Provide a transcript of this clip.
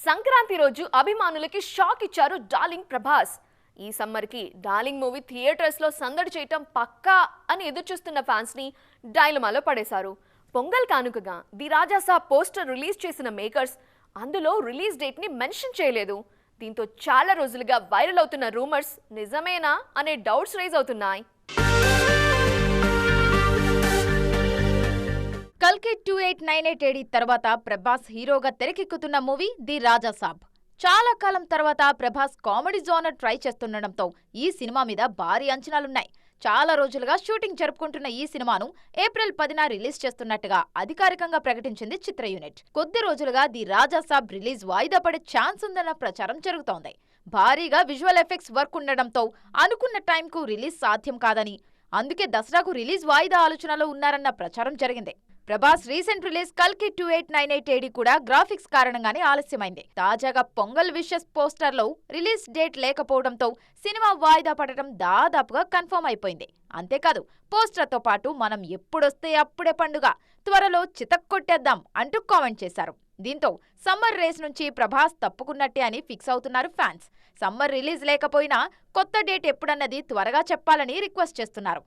సంక్రాంతి రోజు అభిమానులకి షాక్ ఇచ్చారు డార్లింగ్ ప్రభాస్. ఈ సమ్మర్ కి డార్లింగ్ మూవీ థియేటర్స్ లో సందడి చేయటం పక్కా అని ఎదురుచూస్తున్న ఫ్యాన్స్ ని డైలమాలో పడేశారు. పొంగల్ కానుకగా the Raja Saab poster release చేసిన మేకర్స్ అందులో రిలీజ్ డేట్ ని మెన్షన్ చేయలేదు. దీంతో చాలా రోజులుగా వైరల్ అవుతున్న రూమర్స్ నిజమేనా అనే డౌట్స్ రైజ్ అవుతున్నాయి. కల్కి 2898 AD తర్వాత ప్రభాస్ హీరోగా తెరకెక్కుతున్న మూవీ ది రాజా సాబ్. చాలా కాలం తర్వాత ప్రభాస్ కామెడీ జోనర్ ట్రై చేస్తుండటంతో ఈ సినిమా మీద భారీ అంచనాలున్నాయి. చాలా రోజులుగా షూటింగ్ జరుపుకుంటున్న ఈ సినిమాను ఏప్రిల్ 10న రిలీజ్ చేస్తున్నట్టుగా అధికారికంగా ప్రకటించింది చిత్ర యూనిట్. కొద్ది రోజులుగా ది రాజా సాబ్ రిలీజ్ వాయిదా పడే ఛాన్స్ ఉందన్న ప్రచారం జరుగుతోంది. భారీగా విజువల్ ఎఫెక్ట్స్ వర్క్ ఉండడంతో అనుకున్న టైంకు రిలీజ్ సాధ్యం కాదని, అందుకే దసరాకు రిలీజ్ వాయిదా ఆలోచనలో ఉన్నారన్న ప్రచారం జరిగింది. ప్రభాస్ రీసెంట్ రిలీజ్ కల్కి 2898 AD కూడా గ్రాఫిక్స్ కారణంగానే ఆలస్యమైంది. తాజాగా పొంగల్ విషెస్ పోస్టర్ లో రిలీజ్ డేట్ లేకపోవడంతో సినిమా వాయిదా పడటం దాదాపుగా కన్ఫర్మ్ అయిపోయింది. అంతేకాదు పోస్టర్ తో పాటు మనం ఎప్పుడొస్తే అప్పుడే పండుగ, త్వరలో చితక్కొట్టేద్దాం అంటూ కామెంట్ చేశారు. దీంతో సమ్మర్ రేస్ నుంచి ప్రభాస్ తప్పుకున్నట్టే అని ఫిక్స్ అవుతున్నారు ఫ్యాన్స్. సమ్మర్ రిలీజ్ లేకపోయినా కొత్త డేట్ ఎప్పుడన్నది త్వరగా చెప్పాలని రిక్వెస్ట్ చేస్తున్నారు.